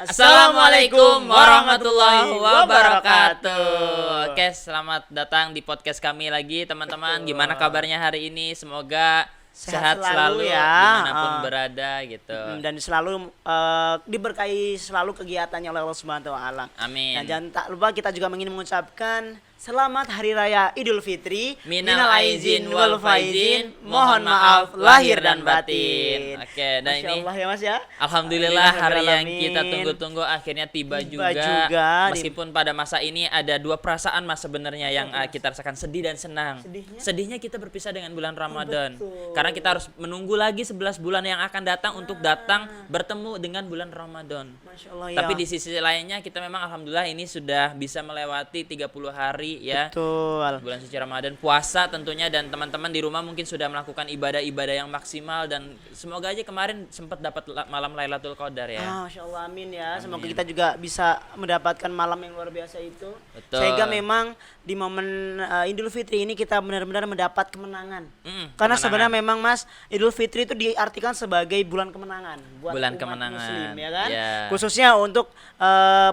Assalamualaikum warahmatullahi wabarakatuh. Oke, selamat datang di podcast kami lagi teman-teman. Gimana kabarnya hari ini? Semoga sehat selalu ya, dimanapun berada gitu. Dan selalu diberkahi selalu kegiatannya oleh Allah Subhanahu wa taala. Amin. Dan jangan tak lupa kita juga ingin mengucapkan selamat Hari Raya Idul Fitri. Minal aizin wal faizin. Mohon maaf lahir dan batin. Oke, dan Masya ini Allah ya Mas ya. Alhamdulillah hari yang Alamin. kita tunggu-tunggu akhirnya tiba Tiba juga. juga. Meskipun pada masa ini ada dua perasaan Mas sebenarnya yang kita rasakan, sedih dan senang. Sedihnya kita berpisah dengan bulan Ramadan. betul. Karena kita harus menunggu lagi 11 bulan yang akan datang untuk datang bertemu dengan bulan Ramadan. Masya Allah ya. Tapi di sisi lainnya kita memang alhamdulillah ini sudah bisa melewati 30 hari ya. Betul. Bulan suci Ramadan, puasa tentunya, dan teman-teman di rumah mungkin sudah melakukan ibadah-ibadah yang maksimal, dan semoga aja kemarin sempat dapat malam Lailatul Qadar ya. Masya Allah, amin ya. Semoga Amin. kita juga bisa mendapatkan malam yang luar biasa itu. Betul. Sehingga memang di momen Idul Fitri ini kita benar-benar mendapat kemenangan. Karena Kemenangan. sebenarnya memang Mas, Idul Fitri itu diartikan sebagai bulan kemenangan buat Bulan umat kemenangan. Muslim ya kan. Ya. Khususnya untuk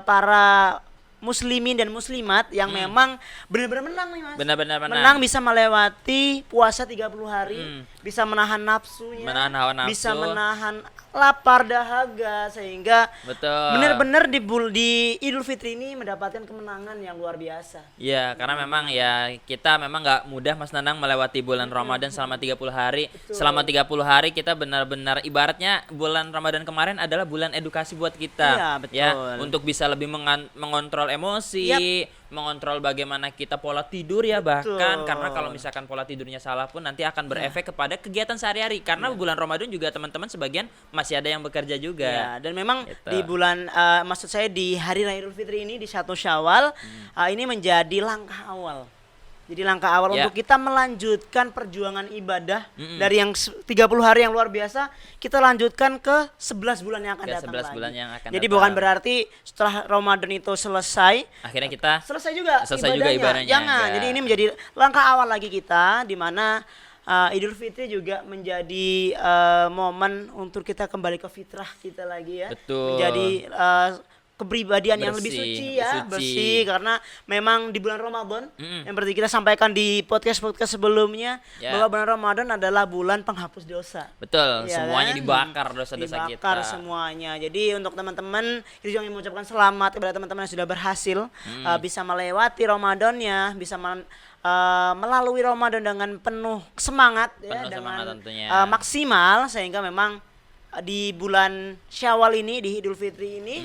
para muslimin dan muslimat yang memang benar-benar menang nih Mas. Benar-benar Menang bisa melewati puasa 30 hari, bisa menahan nafsunya, Menahan hawa nafsu. bisa menahan lapar dahaga, sehingga Betul. benar-benar di Idul Fitri ini mendapatkan kemenangan yang luar biasa. Ya, karena memang ya kita memang nggak mudah Mas Nanang melewati bulan Ramadan selama 30 hari. Selama 30 hari kita benar-benar ibaratnya bulan Ramadan kemarin adalah bulan edukasi buat kita. Iya, betul. Ya, untuk bisa lebih mengontrol emosi, mengontrol bagaimana kita pola tidur ya, bahkan karena kalau misalkan pola tidurnya salah pun nanti akan berefek kepada kegiatan sehari-hari, karena bulan Ramadan juga teman-teman sebagian masih ada yang bekerja juga. Ya, dan memang Gitu. di bulan maksud saya di hari raya Idul Fitri ini di 1 Syawal ini menjadi langkah awal. Jadi langkah awal Ya. untuk kita melanjutkan perjuangan ibadah dari yang 30 hari yang luar biasa, kita lanjutkan ke 11 bulan yang akan Ke datang 11 lagi. bulan yang akan Jadi datang. bukan berarti setelah Ramadan itu selesai Akhirnya kita selesai juga ibadahnya. Jangan. Enggak. Jadi ini menjadi langkah awal lagi kita, di mana Idul Fitri juga menjadi momen untuk kita kembali ke fitrah kita lagi ya. Betul. Menjadi kepribadian yang lebih Bersih, suci ya, bersih, karena memang di bulan Ramadan yang seperti kita sampaikan di podcast sebelumnya Ya. bahwa bulan Ramadan adalah bulan penghapus dosa. Betul, Iya semuanya kan? dibakar dosa-dosa kita. Dibakar semuanya. Jadi untuk teman-teman kita juga ingin mengucapkan selamat kepada teman-teman yang sudah berhasil bisa melewati Ramadannya, bisa melalui Ramadan dengan penuh semangat ya, Penuh semangat dengan tentunya. maksimal, sehingga memang di bulan Syawal ini, di Idul Fitri ini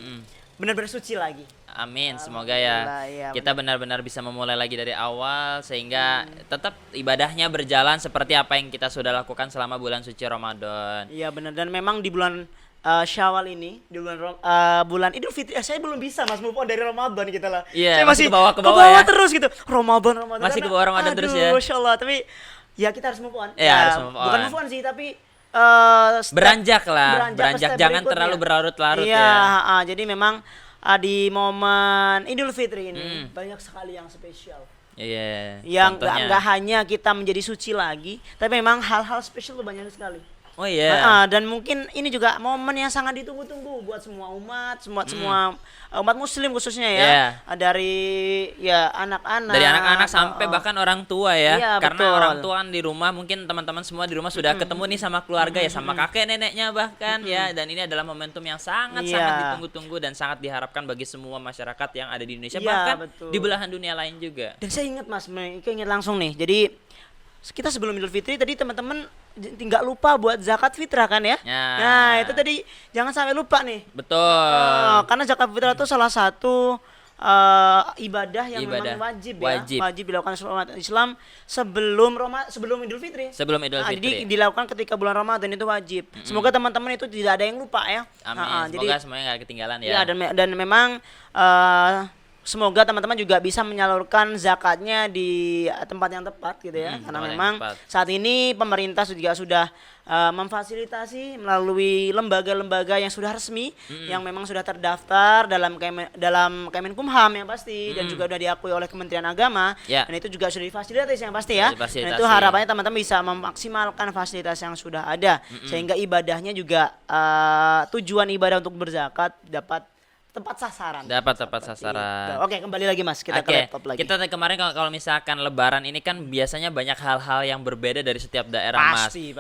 benar-benar suci lagi. Amin, semoga ya Alhamdulillah, ya, kita benar-benar bisa memulai lagi dari awal, sehingga tetap ibadahnya berjalan seperti apa yang kita sudah lakukan selama bulan suci Ramadan. Iya benar, dan memang di bulan Syawal ini, di bulan Idul Fitri, saya belum bisa Mas move on dari Ramadan kita lah. Iya, Saya masih ke bawah ya. terus gitu. Ramadan Masih ke karena- bawah Ramadan terus ya. Masya Allah, tapi ya kita harus move on. Iya, harus move Bukan on. move on sih, tapi Beranjak lah, step jangan berikutnya. terlalu berlarut-larut Iya, ya. jadi memang di momen Idul Fitri ini banyak sekali yang spesial. Iya. Yang contohnya. nggak hanya kita menjadi suci lagi, tapi memang hal-hal spesial tuh banyak sekali. Oh iya. Dan mungkin ini juga momen yang sangat ditunggu-tunggu buat semua umat, semua umat Muslim khususnya ya. Iya. Dari ya anak-anak. Dari anak-anak sampai bahkan orang tua ya. Iya, Karena betul. orang tua di rumah, mungkin teman-teman semua di rumah sudah ketemu nih sama keluarga ya, sama kakek neneknya bahkan ya. Dan ini adalah momentum yang sangat-sangat Iya. ditunggu-tunggu dan sangat diharapkan bagi semua masyarakat yang ada di Indonesia, Iya, bahkan betul. di belahan dunia lain juga. Dan saya ingat Mas, ingat langsung nih. Jadi kita sebelum Idul Fitri tadi teman-teman nggak lupa buat zakat fitrah kan ya? Ya. Nah itu tadi jangan sampai lupa nih. Betul. Karena zakat fitrah itu salah satu ibadah yang Ibadah. memang wajib Wajib. ya, wajib dilakukan oleh umat Islam sebelum Idul Fitri. Sebelum Idul Jadi Fitri. dilakukan ketika bulan Ramadan itu wajib. Semoga teman-teman itu tidak ada yang lupa ya. Amin. Jadi Semoga semuanya nggak ketinggalan ya, ya. dan memang semoga teman-teman juga bisa menyalurkan zakatnya di tempat yang tepat gitu ya. Karena tempat yang memang tepat. saat ini pemerintah juga sudah memfasilitasi melalui lembaga-lembaga yang sudah resmi, yang memang sudah terdaftar dalam Kemenkumham yang pasti, dan juga sudah diakui oleh Kementerian Agama. Ya. Dan itu juga sudah difasilitasi yang pasti ya. Dan Difasilitasi. itu harapannya teman-teman bisa memaksimalkan fasilitas yang sudah ada, sehingga ibadahnya juga tujuan ibadah untuk berzakat dapat tepat sasaran. Dapat tepat Seperti sasaran. itu. Oke, kembali lagi Mas, kita ke Oke, laptop lagi. kita kemarin kalau misalkan Lebaran ini kan biasanya banyak hal-hal yang berbeda dari setiap daerah, Mas. Pasti.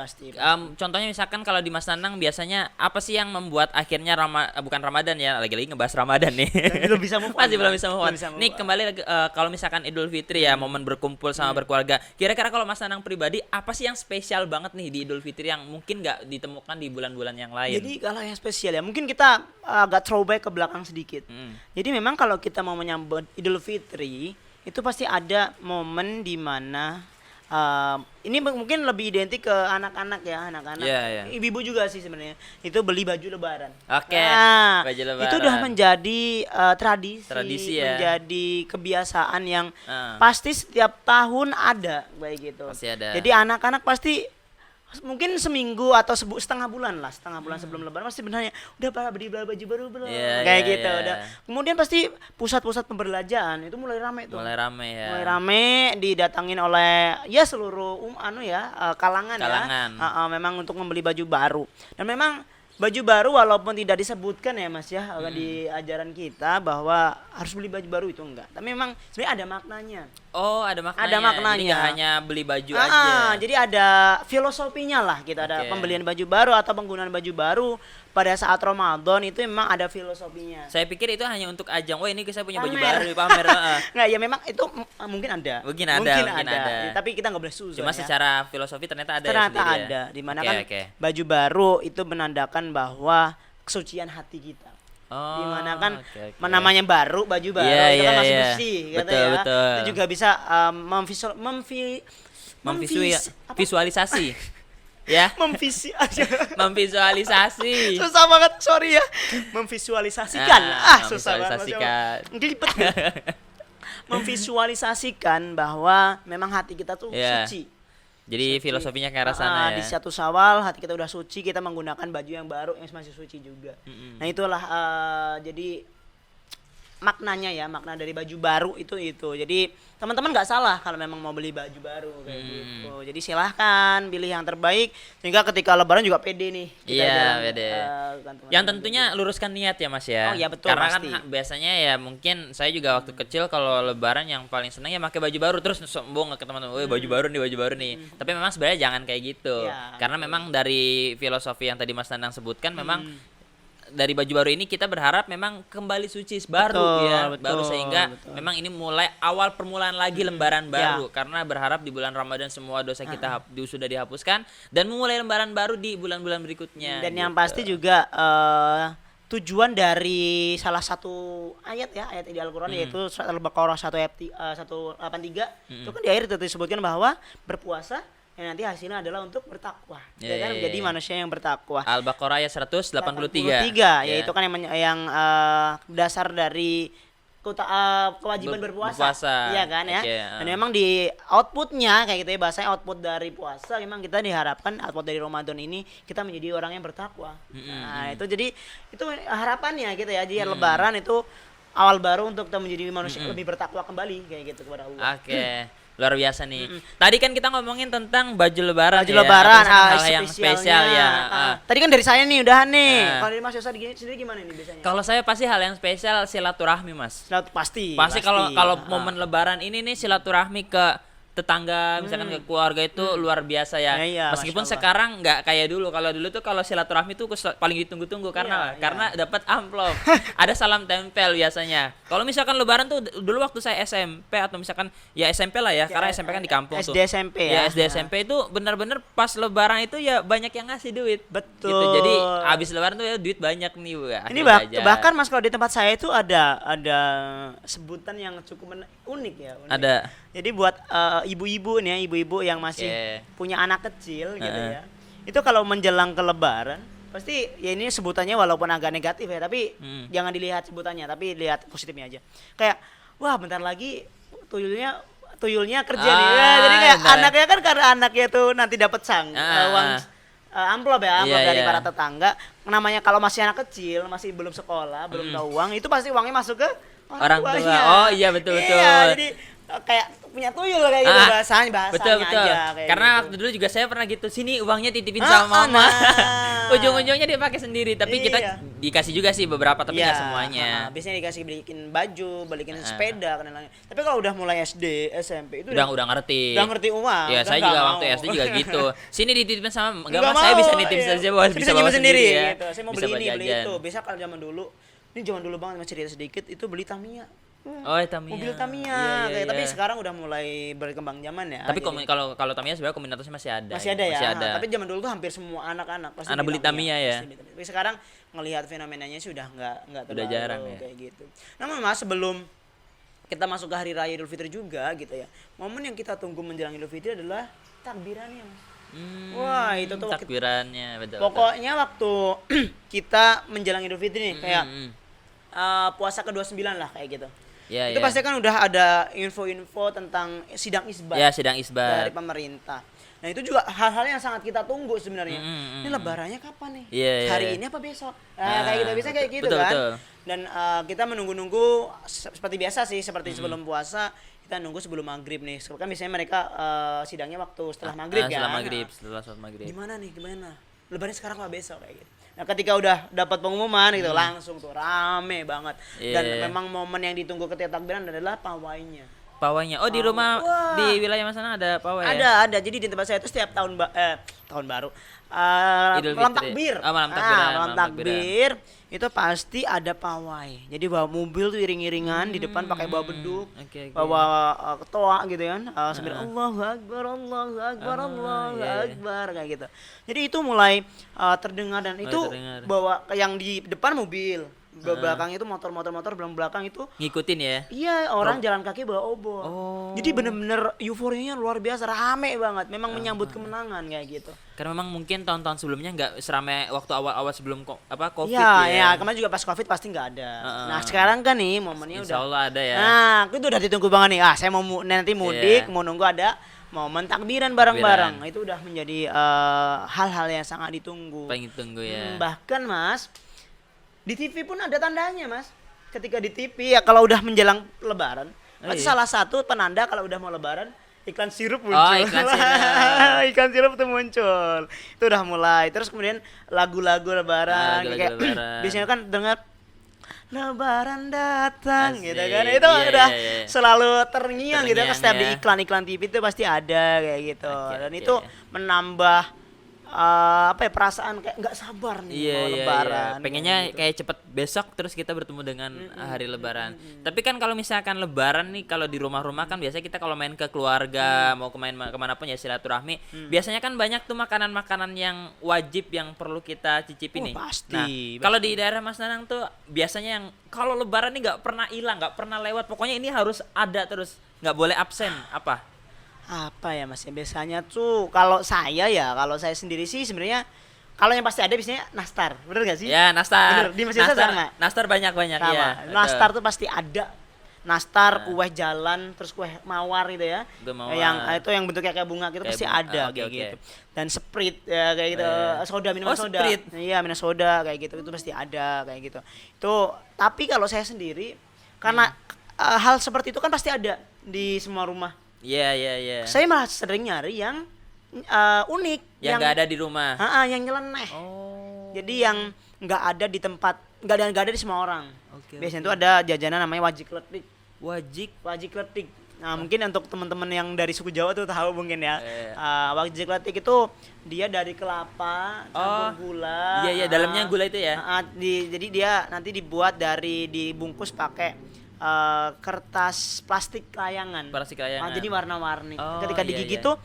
Contohnya misalkan kalau di Mas Nanang biasanya apa sih yang membuat akhirnya bukan Ramadan ya, lagi-lagi ngebahas Ramadan nih. Belum bisa move on. Masih belum bisa move on. Belum bisa move Nih on. kembali lagi kalau misalkan Idul Fitri ya, momen berkumpul sama berkeluarga. Kira-kira kalau Mas Nanang pribadi apa sih yang spesial banget nih di Idul Fitri yang mungkin nggak ditemukan di bulan-bulan yang lain? Jadi kalau yang spesial ya, mungkin kita agak throwback ke belakang sedikit. Jadi memang kalau kita mau menyambut Idul Fitri, itu pasti ada momen di mana ini mungkin lebih identik ke anak-anak ya, anak-anak. Iya. Ibu-ibu juga sih sebenarnya. Itu beli baju lebaran. Oke, Nah, baju lebaran. itu udah menjadi Tradisi ya. menjadi kebiasaan yang Ah. pasti setiap tahun ada kayak gitu. Pasti ada. Jadi anak-anak pasti mungkin seminggu atau setengah bulan sebelum lebaran pasti benarnya udah pada beli baju baru belum Iya, kayak iya, gitu iya. udah. Kemudian pasti pusat-pusat pembelanjaan itu mulai rame tuh. Mulai rame ya. Mulai rame didatangin oleh ya seluruh kalangan Kalangan. ya. Memang untuk membeli baju baru. Dan memang baju baru walaupun tidak disebutkan ya Mas ya di ajaran kita bahwa harus beli baju baru itu enggak. Tapi memang sebenarnya ada maknanya. Oh, ada maknanya. Ada maknanya. Jadi nggak hanya beli baju aja. Jadi ada filosofinya lah kita ada Oke. pembelian baju baru atau penggunaan baju baru pada saat Ramadan itu memang ada filosofinya. Saya pikir itu hanya untuk ajang. Wah, ini saya punya baju Pamer. baru pamer. heeh. Nggak ya memang itu mungkin ada. Mungkin ada. Tapi kita nggak boleh suzon Cuma ya. secara filosofi ternyata ada Ternyata ya sendiri ya. ada di mana Oke, kan oke. baju baru itu menandakan bahwa kesucian hati kita. Oh, Dimana kan oke. namanya baru baju baru Iya, itu kan iya, masih iya. bersih gitu Betul, ya. betul. Itu juga bisa Visualisasi. Ya, memvisualisasi. susah banget, sorry ya. Memvisualisasikan. Susah banget. Memvisualisasikan. Gelipet. Memvisualisasikan bahwa memang hati kita tuh Iya. suci. Jadi filosofinya ke arah sana ya. Di 1 Syawal hati kita udah suci, kita menggunakan baju yang baru yang masih suci juga. Nah, itulah jadi maknanya ya, makna dari baju baru itu. Jadi teman-teman nggak salah kalau memang mau beli baju baru kayak gitu. Jadi silahkan pilih yang terbaik sehingga ketika lebaran juga pede nih kita Iya, jalan, pede. kan, teman-teman. Yang tentunya luruskan niat ya Mas ya. Oh, iya, betul, Karena pasti. kan biasanya ya mungkin saya juga waktu kecil kalau lebaran yang paling seneng ya pakai baju baru terus sombong ke teman-teman, "Woi, baju baru nih." Tapi memang sebenarnya jangan kayak gitu. Iya. Karena memang dari filosofi yang tadi Mas Nanang sebutkan memang dari baju baru ini kita berharap memang kembali suci baru Betul, ya, betul, baru sehingga betul. memang ini mulai awal permulaan lagi lembaran baru karena berharap di bulan Ramadan semua dosa kita sudah dihapuskan dan memulai lembaran baru di bulan-bulan berikutnya. Dan yang gitu. pasti juga tujuan dari salah satu ayat di Al-Qur'an yaitu surat Al-Baqarah 183 itu kan di akhir itu disebutkan bahwa berpuasa yang nanti hasilnya adalah untuk bertakwa. Iya, Kan iya, menjadi iya. manusia yang bertakwa. Al-Baqarah ayat 183. 83 yaitu kan yang dasar dari kewajiban berpuasa. Iya kan ya. Oke, Dan memang di outputnya kayak gitu ya, bahasanya output dari puasa memang kita diharapkan output dari Ramadan ini kita menjadi orang yang bertakwa. Nah, itu jadi itu harapannya gitu ya. Jadi Lebaran itu awal baru untuk kita menjadi manusia lebih bertakwa kembali kayak gitu kepada Allah. Oke. Luar biasa nih. Tadi kan kita ngomongin tentang baju lebaran Baju ya. lebaran, Atau misalkan hal yang spesialnya. spesial ya. Tadi kan dari saya nih udahan nih. Ah. Kalau dari Mas Yosa sendiri gimana nih biasanya? Kalau saya pasti hal yang spesial silaturahmi, Mas. Pasti. Pasti kalau momen lebaran ini nih silaturahmi ke tetangga misalkan ke keluarga itu luar biasa ya. Iya, Meskipun Masya Allah. sekarang nggak kayak dulu. Kalau dulu tuh kalau silaturahmi tuh paling ditunggu-tunggu karena dapat amplop. Ada salam tempel biasanya. Kalau misalkan lebaran tuh dulu waktu saya SMP atau misalkan ya SMP lah ya, karena SMP kan di kampung tuh. SD SMP ya. SD SMP itu benar-benar pas lebaran itu ya banyak yang ngasih duit. Betul. Gitu. Jadi habis lebaran tuh ya duit banyak nih. Ini akhirnya jajan. bahkan Mas kalau di tempat saya itu ada sebutan yang cukup unik ya. Unik. Ada. Jadi buat ibu-ibu nih ya, ibu-ibu yang masih punya anak kecil gitu ya. Itu kalau menjelang ke lebaran pasti ya ini sebutannya walaupun agak negatif ya, tapi jangan dilihat sebutannya, tapi lihat positifnya aja. Kayak wah bentar lagi tuyulnya kerja nih. Ya, jadi kayak bentar. anaknya kan karena anaknya tuh nanti dapat uang amplop dari para tetangga. Namanya kalau masih anak kecil, masih belum sekolah, belum tahu uang, itu pasti uangnya masuk ke Orang tua. tuanya. Oh iya betul. Iya, jadi kayak punya tuyul kayak gitu bahasanya betul aja kayak karena gitu. waktu dulu juga saya pernah gitu, sini uangnya titipin sama mama. Ujung-ujungnya dia pakai sendiri, tapi kita dikasih juga sih beberapa, tapi nggak semuanya. Biasanya dikasih beliin baju, beliin sepeda kan lain. Tapi kalau udah mulai SD, SMP itu udah ngerti. Udah ngerti uang. Ya, saya juga waktu SD juga gitu. Sini dititipin sama enggak Mas, saya bisa nitip saja Bos, bisa bawa sendiri ya. Gitu. Saya mau bisa beli ini, beli itu. Biasa kalau zaman dulu, ini zaman dulu banget masih cerita sedikit, itu beli Tamiya. Oh, Tamiya. Mobil Tamiya kayak tapi sekarang udah mulai berkembang zaman ya. Tapi kalau Tamiya sebenarnya komunitasnya masih ada. Masih ada ya. Tapi zaman dulu tuh hampir semua anak-anak pasti beli Tamiya ya. Tapi sekarang ngelihat fenomenanya sih udah enggak terlalu udah jarang ya. Kayak gitu. Namun Mas, sebelum kita masuk ke hari raya Idul Fitri juga gitu ya. Momen yang kita tunggu menjelang Idul Fitri adalah takbirannya, Mas. Wah, itu tuh takbirannya betul. Pokoknya waktu kita menjelang Idul Fitri nih kayak puasa ke-29 lah kayak gitu. Ya, itu pasti kan udah ada info-info tentang sidang isbat. Ya, sidang isbat dari pemerintah. Nah, itu juga hal-hal yang sangat kita tunggu sebenarnya. Ini lebarannya kapan nih? Hari ini apa besok? Kayak gitu bisa kayak gitu kan. Betul. Dan kita menunggu-nunggu seperti biasa sih, seperti sebelum puasa kita nunggu sebelum maghrib nih. Kan biasanya mereka sidangnya waktu setelah maghrib ya. Setelah sholat maghrib. Gimana lebaran sekarang apa besok kayak gitu. Nah, ketika udah dapat pengumuman gitu langsung tuh rame banget. Dan memang momen yang ditunggu ketika takbiran adalah pawainya. Oh, di rumah di wilayah Mas Anang ada pawai ya? Ada. Jadi di tempat saya itu setiap tahun baru malam takbir. Malam takbir itu pasti ada pawai. Jadi bawa mobil tuh iring-iringan di depan pakai bawa beduk, bawa ketua gitu kan. Sambil Allahu Akbar, Allahu Akbar, Allahu Akbar kayak gitu. Jadi itu mulai terdengar dan itu bawa yang di depan mobil. Belakang itu motor belakang itu ngikutin ya. Iya, orang jalan kaki bawa obor. Jadi bener-bener euforianya luar biasa, rame banget. Memang menyambut kemenangan kayak gitu. Karena memang mungkin tahun-tahun sebelumnya nggak seramai waktu awal-awal sebelum Covid ya. Kemarin juga pas Covid pasti nggak ada. Nah, sekarang kan nih momennya Insya Allah ada ya. Nah, itu udah ditunggu banget nih. Saya mau nanti mudik, mau nunggu ada momen takbiran bareng-bareng. Itu udah menjadi hal-hal yang sangat ditunggu. Paling ditunggu ya. Bahkan Mas, di TV pun ada tandanya, Mas. Ketika di TV ya kalau udah menjelang lebaran, salah satu penanda kalau udah mau lebaran, iklan sirup muncul. Iklan sirup. Iklan sirup tuh muncul. Itu udah mulai. Terus kemudian lagu-lagu lebaran kayak biasanya kan dengar lebaran datang gitu kan. Itu udah selalu terngiang gitu kan, setiap di iklan-iklan TV itu pasti ada kayak gitu. Dan itu menambah perasaan kayak nggak sabar nih mau lebaran. Pengennya kayak cepet besok terus kita bertemu dengan hari lebaran. Tapi kan kalau misalkan lebaran nih, kalau di rumah-rumah kan biasanya kita kalau main ke keluarga, mau kemanapun ya silaturahmi, biasanya kan banyak tuh makanan-makanan yang wajib yang perlu kita cicipin nih. Pasti. Kalau di daerah Mas Nanang tuh biasanya yang kalau lebaran nih nggak pernah hilang, nggak pernah lewat, pokoknya ini harus ada terus, nggak boleh absen. Apa ya Mas, biasanya tuh kalau saya sendiri sih sebenarnya kalau yang pasti ada biasanya nastar, bener gak sih? Ya, nastar. Bener, di masjid sama. Nastar banyak ya. Nastar tuh pasti ada. Nastar, kue jalan, terus kue mawar gitu ya. Yang itu yang bentuknya kayak bunga gitu pasti ada kayak gitu. Dan Sprite ya kayak gitu. Minuman soda. Iya, minuman soda kayak gitu itu pasti ada kayak gitu. Itu tapi kalau saya sendiri karena hal seperti itu kan pasti ada di semua rumah. Iya. Saya malah sering nyari yang unik, yang nggak ada di rumah. Yang nyeleneh. Jadi yang nggak ada di tempat, nggak ada di semua orang. Biasanya itu ada jajanan namanya wajik kletik. Wajik kletik. Nah, mungkin untuk teman-teman yang dari suku Jawa tuh tahu mungkin ya. Wajik kletik itu dia dari kelapa campur gula. Iya, dalamnya gula itu ya. Jadi dia nanti dibungkus pakai kertas plastik layangan. Jadi warna-warni. Ketika digigit tuh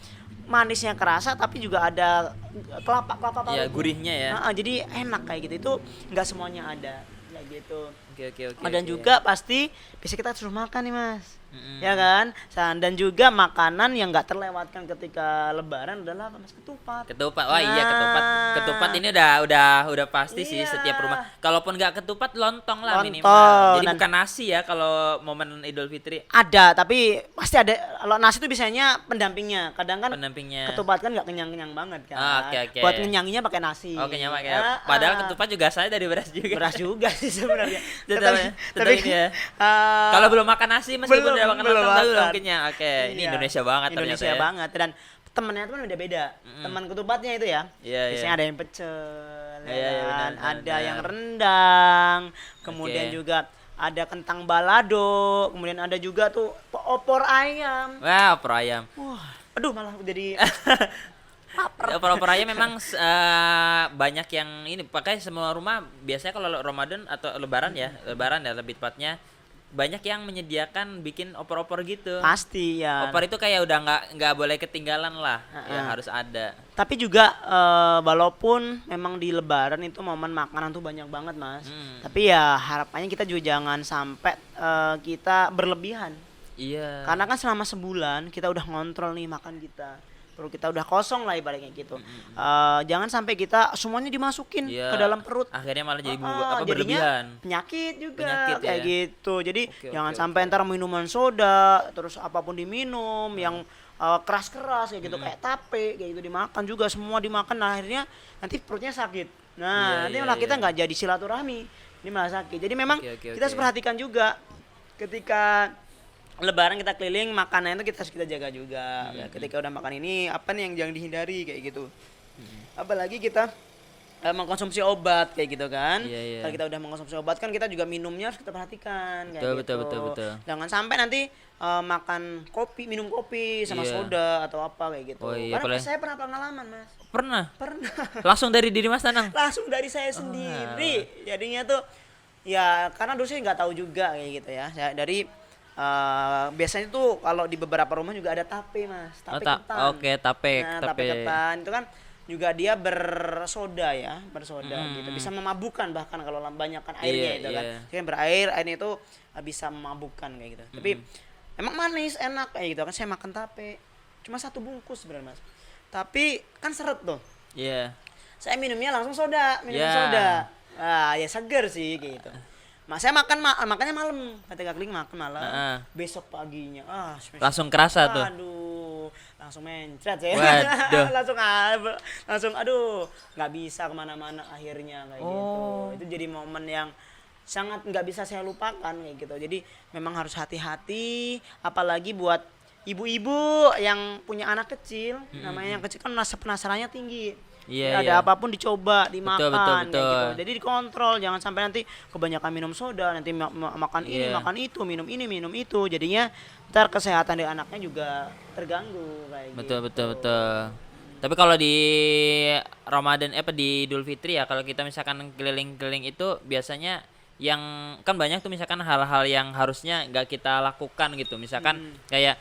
manisnya kerasa tapi juga ada kelapa parut. Iya, gurihnya ya. Jadi enak kayak gitu. Itu nggak semuanya ada kayak gitu. Oke. Dan juga pasti bisa kita suruh makan nih Mas. Ya kan? Dan juga makanan yang nggak terlewatkan ketika lebaran adalah Mas ketupat. Iya, ketupat ini udah pasti sih setiap rumah. Kalaupun nggak ketupat, lontong lah minimal. Jadi bukan nasi ya kalau momen Idul Fitri. Ada, tapi pasti ada. Kalau nasi itu biasanya pendampingnya. Kadang kan ketupat kan nggak kenyang-kenyang banget kan. Buat ngenyanginya pakai nasi. Kenyang pakai. Padahal ketupat juga saya dari beras juga. Beras juga sih sebenarnya. Tetap ini ya. Kalau belum makan nasi meskipun udah makan lontong tapi belum kenyang. Oke, ini Iya. Indonesia banget Indonesia ternyata ya. banget dan temennya tuh beda-beda. Teman ketupatnya itu ya. Iya, Biasanya iya. ada yang pecel, ya Iya, iya, kan? benar, Ada benar. yang rendang, kemudian Oke. juga ada kentang balado, kemudian ada juga tuh opor ayam. Wah, opor ayam. Wah, aduh malah jadi Opor ayam memang banyak yang ini pakai semua rumah biasanya kalau Ramadan atau Lebaran ya lebih tepatnya banyak yang menyediakan bikin opor-opor gitu. pasti ya. Opor itu kayak udah nggak boleh ketinggalan lah, ya Heeh. harus ada. Tapi juga walaupun memang di Lebaran itu momen makanan tuh banyak banget mas. Tapi ya harapannya kita juga jangan sampai kita berlebihan. Iya. Karena kan selama sebulan kita udah ngontrol nih makan kita. Perut kita udah kosong lah ibaratnya gitu. Jangan sampai kita semuanya dimasukin Iya. ke dalam perut. Akhirnya malah jadi Jadinya berlebihan. penyakit juga Penyakit kayak ya. gitu. Jadi Oke, jangan oke, sampai ntar minuman soda terus apapun diminum yang keras-keras kayak gitu kayak tape kayak gitu dimakan juga semua dimakan nah, akhirnya nanti perutnya sakit. Iya, Nah, nanti iya, malah kita iya. nggak jadi silaturahmi. Ini malah sakit. Jadi memang Oke, kita harus oke. perhatikan juga ketika Lebaran kita keliling makanan itu kita harus kita jaga juga. Ya, ketika udah makan ini apa nih yang jangan dihindari kayak gitu. Apalagi kita mengkonsumsi obat kayak gitu kan. Iya, iya. Kalau kita udah mengkonsumsi obat kan kita juga minumnya harus kita perhatikan kayak Betul, gitu. betul. Jangan sampai nanti makan kopi, minum kopi sama Iya. soda atau apa kayak gitu. Oh iya, Karena apalagi- saya pernah pengalaman, Mas. Pernah. Pernah. Langsung dari diri Mas Tanang. Langsung dari saya sendiri. Jadinya tuh ya karena dulu saya nggak tahu juga kayak gitu ya. Saya dari biasanya tuh kalau di beberapa rumah juga ada tape mas, tape ketan. Oke, tape, Nah, tape. tape ketan itu kan juga dia bersoda ya, bersoda gitu. Bisa memabukkan bahkan kalau banyakkan airnya Iya, itu kan. iya. Jadi berair, airnya itu bisa memabukkan kayak gitu. Tapi emang manis, enak kayak gitu kan. Saya makan tape cuma 1 bungkus sebenarnya mas. Tapi kan seret tuh. Iya. Saya minumnya langsung soda, minum Ya. soda. Ah, ya seger sih kayak gitu. Mas saya makannya malam, ketika kling makan malam. Heeh. Besok paginya, Langsung kerasa tuh. Aduh, langsung mencret saya. Waduh. langsung aduh, nggak bisa kemana-mana akhirnya kayak gitu. Oh. Itu jadi momen yang sangat nggak bisa saya lupakan kayak gitu. Jadi memang harus hati-hati, apalagi buat ibu-ibu yang punya anak kecil, namanya yang kecil kan rasa penasarannya tinggi. Iya, Ada iya. apapun dicoba, dimakan, betul, kayak betul. gitu. Jadi dikontrol, jangan sampai nanti kebanyakan minum soda, nanti makan ini, Iya. makan itu, minum ini, minum itu. Jadinya ntar kesehatan dari anaknya juga terganggu kayak Betul, gitu. betul, betul. Tapi kalau di Ramadan di Idul Fitri ya kalau kita misalkan keliling-keliling itu biasanya yang kan banyak tuh misalkan hal-hal yang harusnya nggak kita lakukan gitu. Misalkan kayak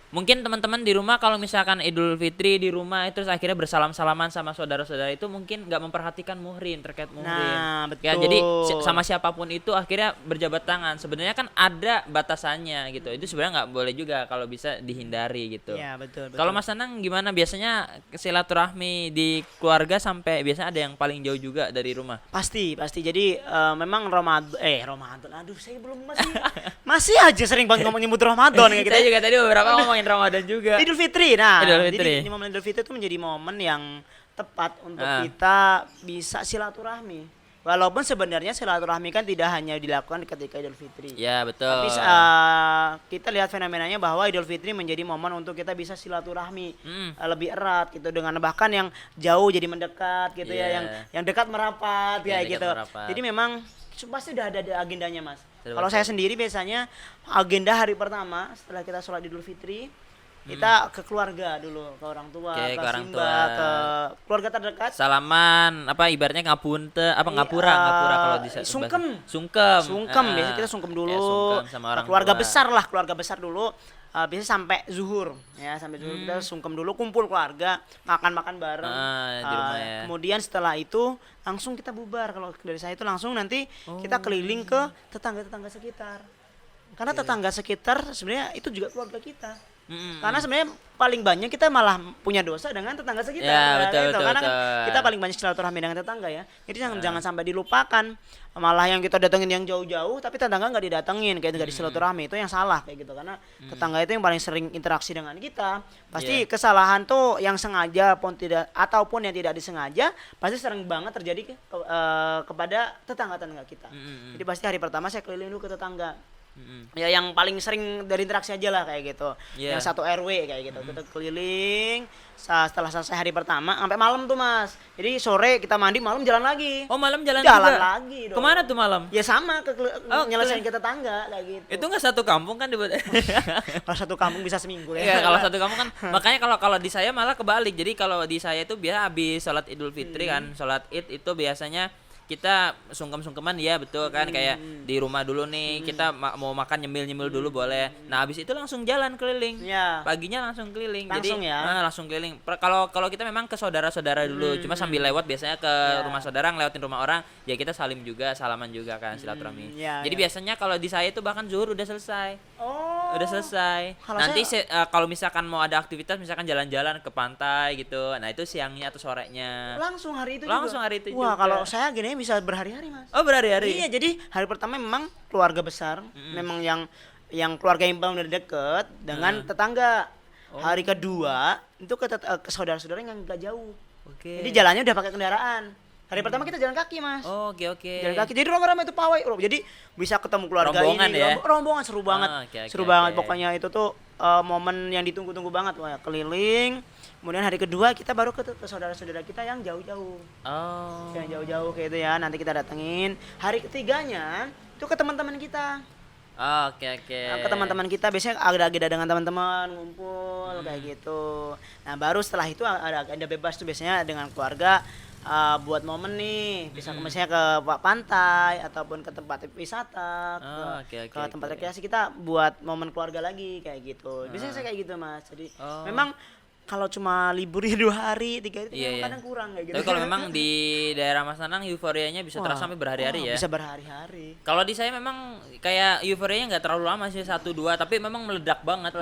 mungkin teman-teman di rumah kalau misalkan Idul Fitri di rumah terus akhirnya bersalam-salaman sama saudara-saudara itu mungkin nggak memperhatikan muhrim terkait muhrim. Nah, Ya betul. jadi sama siapapun itu akhirnya berjabat tangan. Sebenarnya kan ada batasannya gitu. Itu sebenarnya nggak boleh juga kalau bisa dihindari gitu. Iya, betul, betul. Kalau Mas Anang gimana biasanya silaturahmi di keluarga sampai biasanya ada yang paling jauh juga dari rumah? Pasti. Jadi memang Ramadan. Aduh, saya belum masih aja sering banget ngomong nyebut Ramadan kayak gitu. Saya juga tadi beberapa ngomongin Ramadan juga. Idul Fitri. Nah, Idul Fitri. jadi di momen Idul Fitri itu menjadi momen yang tepat untuk Ah. kita bisa silaturahmi. Walaupun sebenarnya silaturahmi kan tidak hanya dilakukan ketika Idul Fitri. Ya betul. Tapi kita lihat fenomenanya bahwa Idul Fitri menjadi momen untuk kita bisa silaturahmi lebih erat gitu dengan bahkan yang jauh jadi mendekat gitu Iya. ya, yang dekat merapat Yang kayak dekat gitu. merapat. Jadi memang pasti udah ada agendanya mas. Betul, Kalau betul. saya sendiri biasanya agenda hari pertama setelah kita sholat Idul Fitri kita ke keluarga dulu, ke orang tua, Oke, ke ke orang Simba, tua. ke keluarga terdekat. Salaman ibaratnya ngapunte ngapura kalau di Sungkem. Sungkem. Biasanya kita sungkem dulu. Ya, sungkem sama orang keluarga tua. besar lah, keluarga besar dulu. Biasanya sampai zuhur ya, sampai zuhur kita sungkem dulu, kumpul keluarga, makan-makan bareng. Di rumah ya. Kemudian setelah itu langsung kita bubar. Kalau dari saya itu langsung nanti kita keliling ke tetangga-tetangga sekitar. Karena tetangga sekitar sebenarnya itu juga keluarga kita. Karena sebenarnya paling banyak kita malah punya dosa dengan tetangga sekitar. Ya, betul, gitu. betul, Karena kan betul. kita paling banyak silaturahmi dengan tetangga ya. Jadi jangan sampai dilupakan. Malah yang kita datengin yang jauh-jauh tapi tetangga nggak didatengin, kayak nggak silaturahmi, itu yang salah kayak gitu. Karena tetangga itu yang paling sering interaksi dengan kita. Pasti kesalahan tuh yang sengaja ataupun yang tidak disengaja pasti sering banget terjadi kepada tetangga-tetangga kita. Jadi pasti hari pertama saya keliling dulu ke tetangga. Ya yang paling sering dari interaksi aja lah kayak gitu. Yang satu RW kayak gitu. Kita keliling setelah selesai hari pertama sampai malam tuh Mas. Jadi sore kita mandi, malam jalan lagi. Oh, malam jalan Jalan juga? lagi dong. Kemana tuh malam? Ya sama nyelesain ke tetangga kayak gitu. Itu nggak satu kampung kan dibuat? Kalau satu kampung bisa seminggu Iya, kalau satu kampung kan. Makanya kalau di saya malah kebalik. Jadi kalau di saya itu biasa habis sholat Idul Fitri kan, sholat Id itu biasanya kita sungkem-sungkeman ya, betul kan, kayak di rumah dulu nih kita mau makan nyemil-nyemil dulu boleh. Nah habis itu langsung jalan keliling. Paginya langsung keliling. Langsung jadi ya? Langsung keliling. Kalau kita memang ke saudara-saudara dulu, cuma sambil lewat biasanya ke rumah saudara, ngelewatin rumah orang ya kita salaman juga kan, silaturahmi. Jadi biasanya kalau di saya itu bahkan zuhur udah selesai. Udah selesai. Nanti kalau misalkan mau ada aktivitas misalkan jalan-jalan ke pantai gitu, nah itu siangnya atau sorenya. Langsung hari itu juga. Wah, kalau saya gini bisa berhari-hari Mas. Oh, berhari-hari. Iya, jadi hari pertama memang keluarga besar, memang yang keluarga yang paling deket dengan tetangga. Hari kedua itu ke saudara-saudara yang enggak jauh. Jadi jalannya udah pakai kendaraan. Hari pertama kita jalan kaki Mas. Oke. Jalan kaki. Jadi rame-rame itu pawai. Jadi bisa ketemu keluarga rombongan ini. Ya? Rombongan seru banget. Seru banget. Pokoknya itu tuh momen yang ditunggu-tunggu banget. Wah, keliling. Kemudian hari kedua kita baru ke saudara-saudara kita yang jauh-jauh. Yang jauh-jauh kayak itu ya. Nanti kita datengin. Hari ketiganya itu ke teman-teman kita. Oke. Ke teman-teman kita biasanya agenda dengan teman-teman ngumpul kayak gitu. Nah, baru setelah itu ada agenda bebas tuh biasanya dengan keluarga. Buat momen nih bisa misalnya ke pantai ataupun ke tempat wisata, ke tempat rekreasi, kita buat momen keluarga lagi kayak gitu. Biasanya saya kayak gitu Mas. Jadi memang kalau cuma libur 2 hari 3 hari kadang kurang kayak gitu. Tapi kalau memang di daerah Mas Nanang euforianya bisa terasa sampai berhari-hari ya. Bisa berhari-hari. Kalau di saya memang kayak euforianya nggak terlalu lama sih, 1-2, tapi memang meledak banget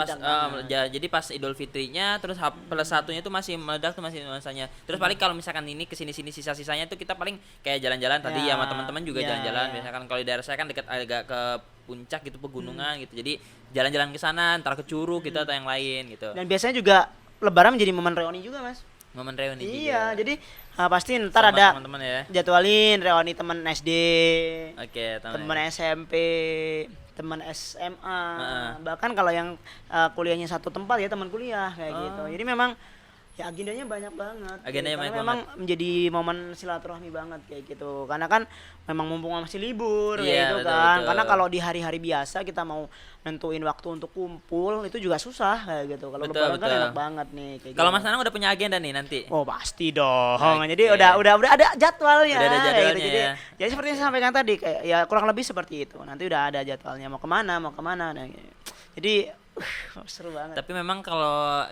jadi pas Idul Fitrinya terus +1-nya itu masih meledak tuh, masih nuansanya. Terus paling kalau misalkan ini kesini-sini sisa-sisanya tuh kita paling kayak jalan-jalan tadi ya sama teman-teman juga jalan-jalan. Misalkan kalau di daerah saya kan dekat agak ke puncak gitu, pegunungan gitu. Jadi jalan-jalan ke sana, entar ke Curug gitu atau yang lain gitu. Dan biasanya juga Lebaran menjadi momen reuni juga Mas. Momen reuni juga. Iya, jadi pasti ntar ada teman-teman ya. Jadwalin reuni teman SD. Teman SMP, teman SMA. Bahkan kalau yang kuliahnya satu tempat ya teman kuliah kayak gitu. Jadi memang ya agendanya banyak banget. Memang menjadi momen silaturahmi banget kayak gitu. Karena kan memang mumpung masih libur kayak gitu kan. Betul. Karena kalau di hari-hari biasa kita mau nentuin waktu untuk kumpul itu juga susah kayak gitu. Kalau Lebaran kan enak banget nih kayak gitu. Kalau Mas Nanang udah punya agenda nih nanti? Oh, pasti dong. Jadi udah ada jadwalnya. Udah ada jadwalnya. Gitu. Jadi seperti yang saya sampaikan tadi kayak ya kurang lebih seperti itu. Nanti udah ada jadwalnya mau kemana. Nah, jadi seru banget. Tapi memang kalau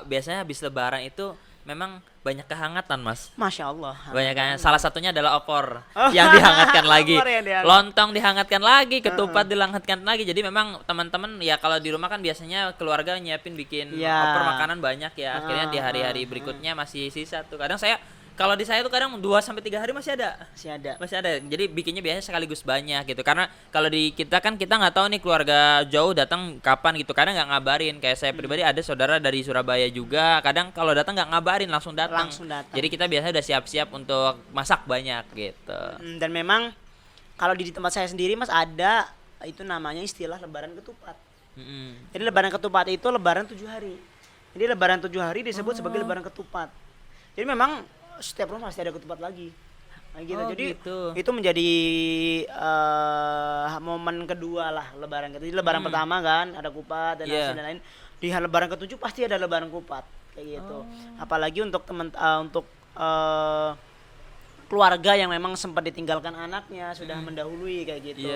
biasanya habis Lebaran itu memang banyak kehangatan Mas. Masya Allah. Banyak kan. Salah satunya adalah opor yang dihangatkan lagi. Lontong dihangatkan lagi, ketupat dihangatkan lagi. Jadi memang teman-teman ya kalau di rumah kan biasanya keluarga nyiapin bikin opor makanan banyak ya. Akhirnya di hari-hari berikutnya masih sisa tuh. Kadang kalau di saya tuh kadang 2-3 hari masih ada. Jadi bikinnya biasanya sekaligus banyak gitu. Karena kalau di kita kan kita nggak tahu nih keluarga jauh datang kapan gitu. Kadang nggak ngabarin. Kayak saya pribadi ada saudara dari Surabaya juga. Kadang kalau datang nggak ngabarin, langsung datang. Jadi kita biasanya udah siap-siap untuk masak banyak gitu. Dan memang kalau di tempat saya sendiri Mas ada itu namanya istilah Lebaran ketupat. Jadi Lebaran ketupat itu Lebaran 7 hari. Jadi Lebaran 7 hari disebut sebagai Lebaran ketupat. Jadi memang setiap rumah pasti ada ketupat lagi. Nah, gitu. Jadi itu menjadi momen kedua lah Lebaran. Jadi Lebaran pertama kan ada kupat dan lain-lain. Di Lebaran ke-7 pasti ada Lebaran kupat kayak gitu. Apalagi untuk keluarga yang memang sempat ditinggalkan anaknya sudah mendahului kayak gitu.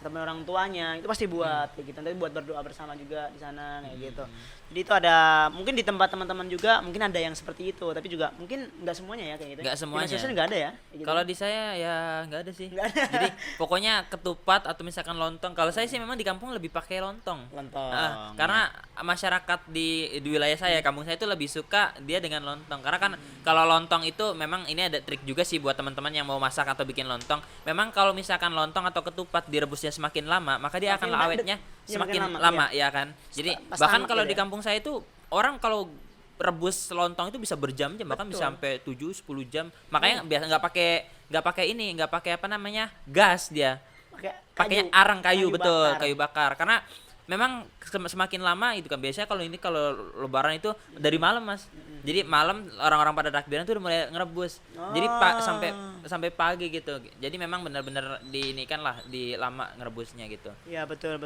Teman orang tuanya itu pasti buat kayak gitu. Nanti buat berdoa bersama juga di sana kayak gitu. Jadi itu ada mungkin di tempat teman-teman juga mungkin ada yang seperti itu, tapi juga mungkin nggak semuanya ya kayak gitu. Nggak semuanya. Di Indonesia nggak ada ya. Kayak gitu. Kalau di saya ya nggak ada sih. Nggak ada. Jadi pokoknya ketupat atau misalkan lontong. Kalau saya sih memang di kampung lebih pakai lontong. Lontong. Karena masyarakat di wilayah saya, kampung saya itu lebih suka dia dengan lontong. Karena kan kalau lontong itu memang ini ada trik juga sih buat teman-teman yang mau masak atau bikin lontong. Memang kalau misalkan lontong atau ketupat direbusnya semakin lama, maka dia akan awetnya semakin lama ya kan. Jadi bahkan kalau di kampung saya itu orang kalau rebus lontong itu bisa berjam-jam, bahkan bisa sampai 7-10 jam. Makanya biasa nggak pakai apa namanya? Gas dia. Pakainya arang kayu betul, bakar. Kayu bakar. Karena memang semakin lama itu kan biasanya kalau lebaran itu dari malam, Mas. Jadi malam orang-orang pada takbiran tuh udah mulai ngerebus. Jadi sampai pagi gitu. Jadi memang benar-benar diinikan lah, di lama ngerebusnya gitu. Ya betul.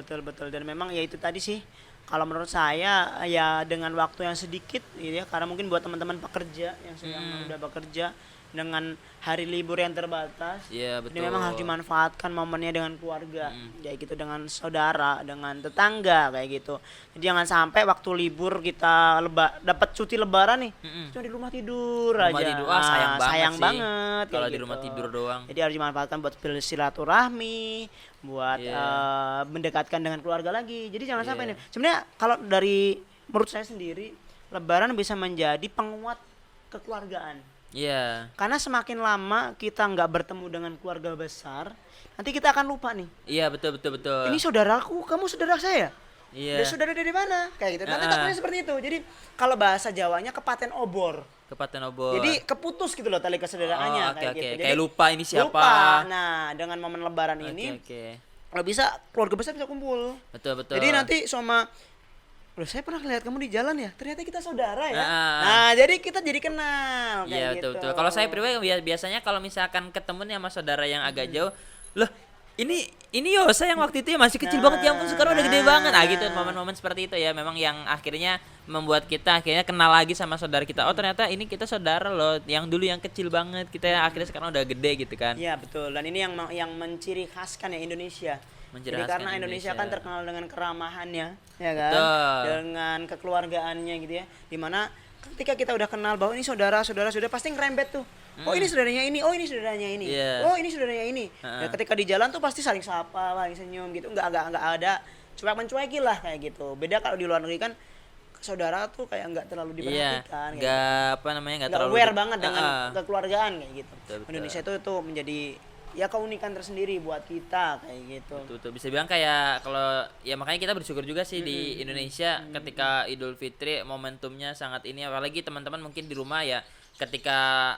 Dan memang ya itu tadi sih. Kalau menurut saya ya dengan waktu yang sedikit gitu ya, karena mungkin buat teman-teman pekerja yang sedang udah bekerja dengan hari libur yang terbatas. Iya, betul. Ini memang harus dimanfaatkan momennya dengan keluarga, kayak gitu, dengan saudara, dengan tetangga kayak gitu. Jadi jangan sampai waktu libur kita dapat cuti lebaran nih, cuma di rumah tidur aja. Tidur. Sayang banget kalau di rumah tidur doang. Jadi harus dimanfaatkan buat silaturahmi, buat mendekatkan dengan keluarga lagi. Jadi jangan sampai nih. Sebenarnya kalau dari menurut saya sendiri, lebaran bisa menjadi penguat kekeluargaan. Iya. Karena semakin lama kita nggak bertemu dengan keluarga besar, nanti kita akan lupa nih. Iya, betul. Ini saudaraku, kamu saudara saya. Iya. Dia saudara dari mana? Kayak gitu. Nanti takutnya seperti itu. Jadi kalau bahasa Jawanya kepaten obor. Jadi keputus gitu loh tali kesaudaraannya kayak gitu. Jadi, kayak lupa ini siapa. Lupa. Nah, dengan momen lebaran ini kalau bisa keluarga besar bisa kumpul. Betul. Jadi nanti sama saya pernah lihat kamu di jalan ya, ternyata kita saudara ya. Nah, jadi kita jadi kenal kayak gitu. Betul. Kalau saya pribadi biasanya kalau misalkan ketemu nih sama saudara yang agak jauh, loh ini Yosa yang waktu itu ya masih kecil banget, ya ampun sekarang udah gede banget. Gitu momen-momen seperti itu ya, memang yang akhirnya membuat kita akhirnya kenal lagi sama saudara kita. Oh ternyata ini kita saudara loh, yang dulu yang kecil banget, kita akhirnya sekarang udah gede gitu kan. Iya betul, dan ini yang menciri khaskan ya Indonesia. Jadi karena Indonesia kan terkenal dengan keramahannya, ya kan, dengan kekeluargaannya gitu ya. Dimana ketika kita udah kenal bahwa ini saudara pasti ngerembet tuh. Oh ini saudaranya ini, oh ini saudaranya ini, oh ini saudaranya ini. Ya, ketika di jalan tuh pasti saling sapa, saling senyum gitu. Enggak ada cuek-mencuekin lah kayak gitu. Beda kalau di luar negeri kan saudara tuh kayak enggak terlalu diperhatikan. Enggak gitu. Terlalu aware banget dengan kekeluargaan kayak gitu. Betul. Indonesia itu menjadi ya keunikan tersendiri buat kita kayak gitu. Betul. Bisa bilang kayak kalau ya makanya kita bersyukur juga sih di Indonesia ketika Idul Fitri momentumnya sangat ini, apalagi teman-teman mungkin di rumah ya ketika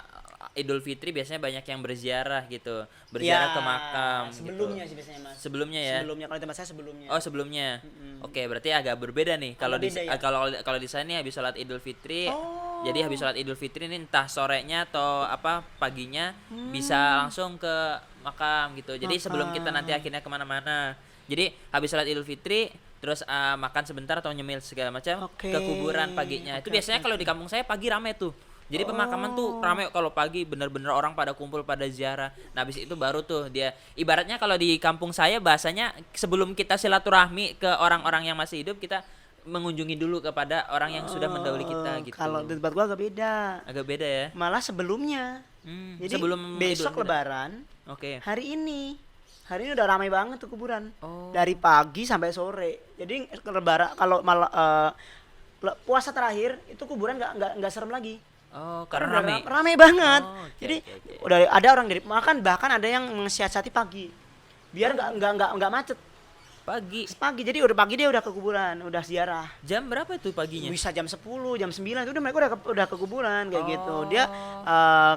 Idul Fitri biasanya banyak yang berziarah gitu, berziarah ke makam. Sebelumnya gitu. Sih biasanya Mas. Sebelumnya ya. Sebelumnya kalau di tempat saya sebelumnya. Oh sebelumnya. Oke, berarti agak berbeda nih kalau di kalau di sana nih habis sholat Idul Fitri. Jadi habis sholat Idul Fitri ini entah sorenya atau apa paginya bisa langsung ke makam gitu. Jadi sebelum kita nanti akhirnya kemana-mana. Jadi habis sholat Idul Fitri terus makan sebentar atau nyemil segala macam ke kuburan paginya. Itu biasanya kalau di kampung saya pagi rame tuh. Jadi pemakaman tuh rame kalau pagi, bener-bener orang pada kumpul pada ziarah. Nah habis itu baru tuh dia ibaratnya kalau di kampung saya bahasanya sebelum kita silaturahmi ke orang-orang yang masih hidup, kita mengunjungi dulu kepada orang yang sudah mendahului kita gitu. Kalau di tempat gua agak beda. Agak beda ya. Malah sebelumnya. Jadi sebelum besok lebaran. Hari ini udah ramai banget tuh kuburan. Dari pagi sampai sore. Jadi lebaran kalau puasa terakhir itu kuburan nggak serem lagi. Karena rame banget. Jadi udah ada orang dari bahkan ada yang mensiasati pagi biar nggak macet. Pagi, jadi udah pagi dia udah ke kuburan, udah ziarah. Jam berapa itu paginya? Bisa jam 10, jam 9 itu mereka udah ke kuburan kayak gitu. Dia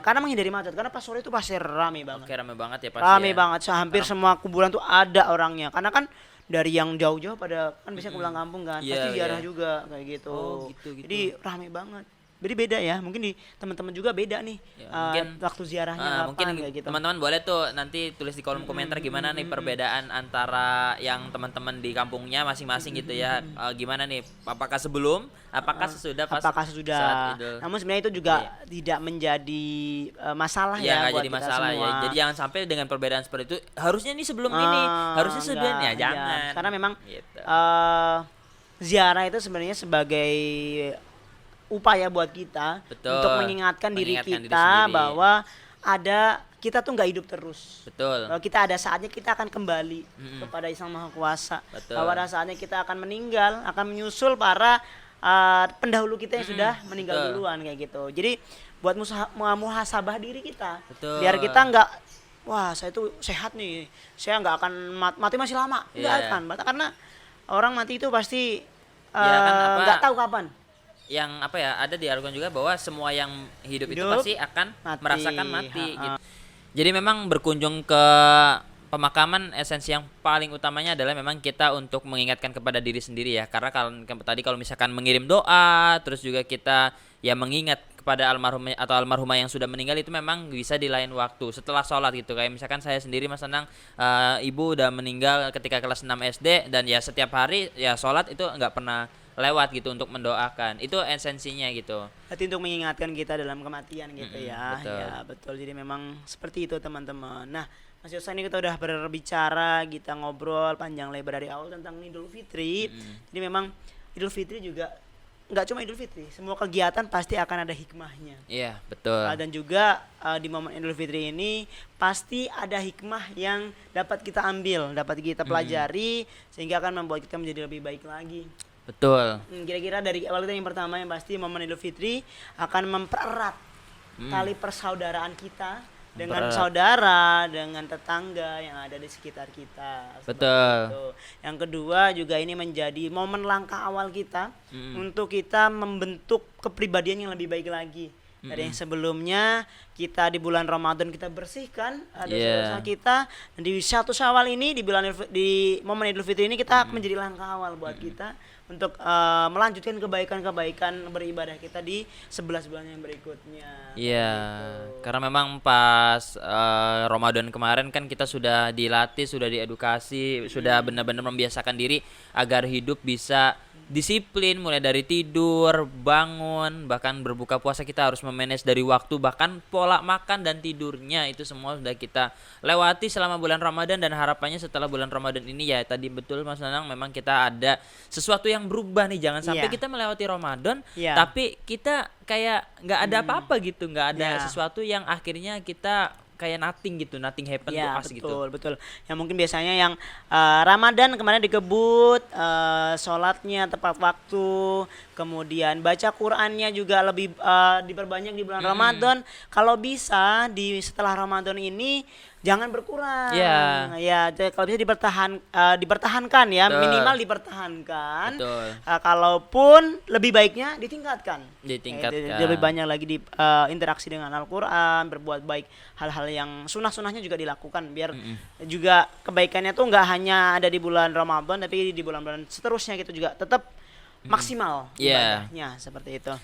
karena menghindari macet, karena pas sore itu pasti rame banget. Rame banget ya pasti. Rame banget, hampir semua kuburan tuh ada orangnya. Karena kan dari yang jauh-jauh pada kan biasanya pulang kampung kan, pasti ziarah juga kayak gitu. Gitu. Jadi rame banget. Jadi beda ya, mungkin di teman-teman juga beda nih mungkin, waktu ziarahnya mungkin gitu. Teman-teman boleh tuh nanti tulis di kolom komentar gimana nih perbedaan antara yang teman-teman di kampungnya masing-masing gitu ya. Gimana nih, apakah sebelum, apakah sesudah pas salat Idul. Namun sebenarnya itu juga tidak menjadi masalah ya buat jadi kita masalah semua. Ya. Jadi jangan sampai dengan perbedaan seperti itu harusnya ini sebelum ini, harusnya sebelumnya jangan. Karena memang gitu. ziarah itu sebenarnya sebagai upaya buat kita Betul. untuk mengingatkan diri Mengingatkan diri kita sendiri. bahwa kita tuh nggak hidup terus. Betul. Bahwa kita ada saatnya kita akan kembali kepada Sang Maha Kuasa. Betul. Bahwa ada saatnya kita akan meninggal, akan menyusul para pendahulu kita yang sudah meninggal betul. duluan kayak gitu. Jadi buat muhasabah diri kita. Betul. Biar kita nggak, wah saya tuh sehat nih, saya nggak akan mati masih lama, nggak Iya. akan. Karena orang mati itu pasti Ya kan, nggak tahu kapan. Yang apa ya, ada di Al-Quran juga bahwa semua yang hidup itu Hidup, pasti akan mati. merasakan mati Ha-ha. gitu. Jadi memang berkunjung ke pemakaman, esensi yang paling utamanya adalah memang kita untuk mengingatkan kepada diri sendiri ya. Karena kalau misalkan mengirim doa, terus juga kita ya mengingat kepada almarhum atau almarhumah yang sudah meninggal, itu memang bisa di lain waktu setelah sholat gitu. Kayak misalkan saya sendiri Mas Anang, ibu udah meninggal ketika kelas 6 SD, dan ya setiap hari ya sholat itu nggak pernah lewat gitu untuk mendoakan. Itu esensinya gitu. Berarti untuk mengingatkan kita dalam kematian gitu ya. betul. Ya, betul. Jadi memang seperti itu teman-teman. Nah, Mas Yosa, ini kita udah berbicara, kita ngobrol panjang lebar dari awal tentang Idul Fitri. Jadi memang Idul Fitri juga nggak cuma Idul Fitri, semua kegiatan pasti akan ada hikmahnya. Iya, betul. Dan juga di momen Idul Fitri ini pasti ada hikmah yang dapat kita ambil, dapat kita pelajari, sehingga akan membuat kita menjadi lebih baik lagi. Betul. Kira-kira dari awal kita yang pertama yang pasti momen Idul Fitri akan mempererat tali persaudaraan kita dengan Mempererat. saudara, dengan tetangga yang ada di sekitar kita. Seperti Betul. itu. Yang kedua juga ini menjadi momen langkah awal kita untuk kita membentuk kepribadian yang lebih baik lagi. Dari yang sebelumnya kita di bulan Ramadan kita bersihkan dosa-dosa kita, dan di 1 Syawal ini di momen Idul Fitri ini kita menjadi langkah awal buat kita untuk melanjutkan kebaikan-kebaikan beribadah kita di 11 bulan yang berikutnya. Iya, karena memang pas Ramadan kemarin kan kita sudah dilatih, sudah diedukasi, sudah benar-benar membiasakan diri agar hidup bisa disiplin, mulai dari tidur, bangun, bahkan berbuka puasa kita harus memanage dari waktu, bahkan pola makan dan tidurnya itu semua sudah kita lewati selama bulan Ramadan. Dan harapannya setelah bulan Ramadan ini ya tadi betul Mas Nanang, memang kita ada sesuatu yang berubah nih. Jangan sampai Iya. kita melewati Ramadan Iya. tapi kita kayak nggak ada apa-apa gitu, nggak ada Iya. sesuatu yang akhirnya kita kayak nothing gitu, nothing happen to Ya us gitu. betul. Yang mungkin biasanya yang Ramadan kemarin dikebut, sholatnya tepat waktu, kemudian baca Qurannya juga lebih diperbanyak di bulan Ramadan. Kalau bisa setelah Ramadan ini jangan berkurang. Iya. Ya, kalau bisa dipertahankan ya, Betul. minimal dipertahankan. Betul. Kalaupun lebih baiknya ditingkatkan. Ditingkatkan. Lebih banyak lagi di interaksi dengan Al-Quran, berbuat baik, hal-hal yang sunah-sunahnya juga dilakukan, biar juga kebaikannya tuh nggak hanya ada di bulan Ramadan, tapi di bulan-bulan seterusnya kita juga tetap maksimal Iya. ibadahnya, seperti itu.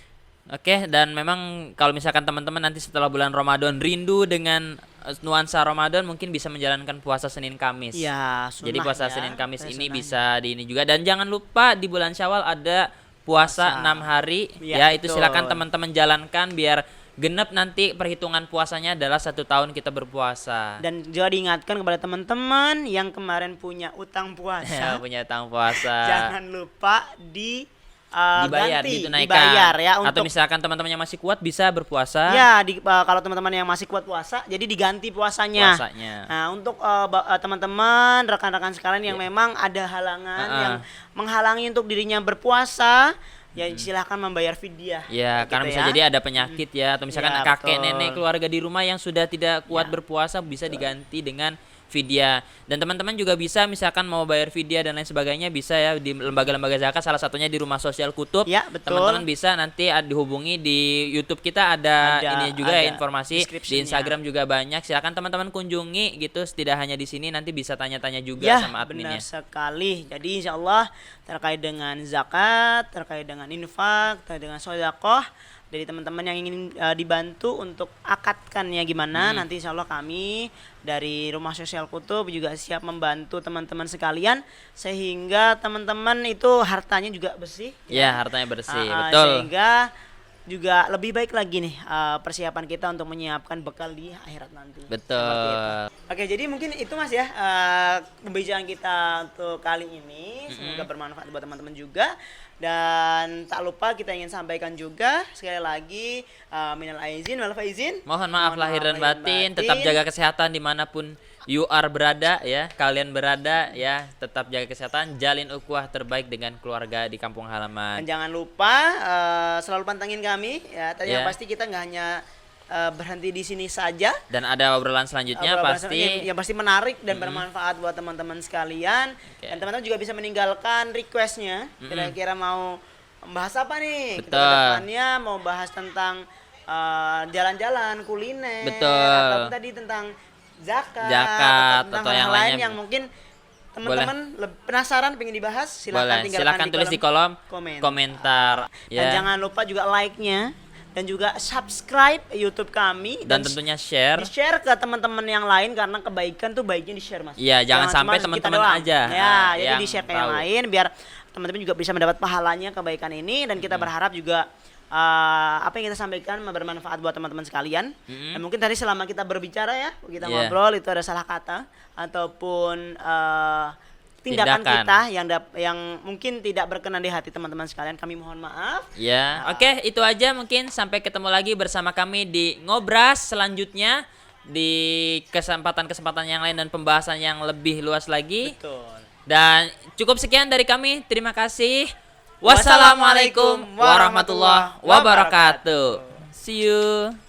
Oke, dan memang kalau misalkan teman-teman nanti setelah bulan Ramadan rindu dengan nuansa Ramadan, mungkin bisa menjalankan puasa Senin Kamis. Iya, Jadi sunnah puasa ya, Senin Kamis puasa ini sunnahnya. bisa di ini juga. Dan jangan lupa di bulan Syawal ada puasa 6 hari. Iya, Ya, itu betul. silakan teman-teman jalankan biar genap nanti perhitungan puasanya adalah 1 tahun kita berpuasa. Dan juga diingatkan kepada teman-teman yang kemarin punya utang puasa, Punya utang puasa. jangan lupa Dibayar, ganti, ditunaikan. dibayar ya, Atau untuk misalkan teman-teman yang masih kuat bisa berpuasa. ya kalau teman-teman yang masih kuat puasa, jadi diganti puasanya. Puasanya. Nah, untuk teman-teman, rekan-rekan sekalian yang memang ada halangan yang menghalangi untuk dirinya berpuasa, ya silahkan membayar fidyah. Ya, Kayak karena gitu bisa ya. jadi ada penyakit ya, atau misalkan Ya, kakek, betul. nenek, keluarga di rumah yang sudah tidak kuat Ya. berpuasa bisa diganti dengan fidyah. Dan teman-teman juga bisa misalkan mau bayar fidyah dan lain sebagainya bisa ya di lembaga-lembaga zakat, salah satunya di Rumah Sosial Kutub. Ya, betul. Teman-teman bisa nanti dihubungi di YouTube kita ada ini juga ya, ada informasi. Di description-nya. Instagram juga banyak. Silakan teman-teman kunjungi gitu, tidak hanya di sini, nanti bisa tanya-tanya juga Ya, sama adminnya. benar sekali. Jadi insya Allah terkait dengan zakat, terkait dengan infak, terkait dengan sedekah, dari teman-teman yang ingin dibantu untuk akadkannya gimana, nanti insya Allah kami dari Rumah Sosial Kutub juga siap membantu teman-teman sekalian, sehingga teman-teman itu hartanya juga bersih Ya, hartanya bersih, Ah, betul. sehingga juga lebih baik lagi nih persiapan kita untuk menyiapkan bekal di akhirat nanti. Betul. Oke, jadi mungkin itu Mas ya pembicaraan kita untuk kali ini. Semoga bermanfaat buat teman-teman juga. Dan tak lupa kita ingin sampaikan juga sekali lagi minal aizin wal faizin. Mohon maaf lahir dan batin. Tetap jaga kesehatan dimanapun you are berada ya, kalian berada ya, tetap jaga kesehatan, jalin ukhuwah terbaik dengan keluarga di kampung halaman. Dan jangan lupa selalu pantengin kami ya. Tadi yang pasti kita nggak hanya berhenti di sini saja. Dan ada obrolan selanjutnya yang pasti menarik dan bermanfaat buat teman-teman sekalian. Dan teman-teman juga bisa meninggalkan requestnya. Kira-kira mau membahas apa nih? Betul. Kita depannya mau bahas tentang jalan-jalan, kuliner, atau tadi tentang zakat atau yang lain yang mungkin teman-teman penasaran pengen dibahas, silakan tulis di kolom komentar. Dan jangan lupa juga like-nya dan juga subscribe YouTube kami dan tentunya share ke teman-teman yang lain karena kebaikan tuh baiknya di-share Mas. Iya, jangan sampai teman-teman aja. Ya, jadi di-share ke yang lain biar teman-teman juga bisa mendapat pahalanya kebaikan ini dan kita berharap juga apa yang kita sampaikan bermanfaat buat teman-teman sekalian. Dan mungkin tadi selama kita berbicara ya, kita ngobrol itu ada salah kata ataupun tindakan kita yang mungkin tidak berkenan di hati teman-teman sekalian, kami mohon maaf. Ya, oke, itu aja mungkin, sampai ketemu lagi bersama kami di Ngobras selanjutnya di kesempatan-kesempatan yang lain dan pembahasan yang lebih luas lagi. Betul. Dan cukup sekian dari kami. Terima kasih. Wassalamualaikum warahmatullahi wabarakatuh. See you.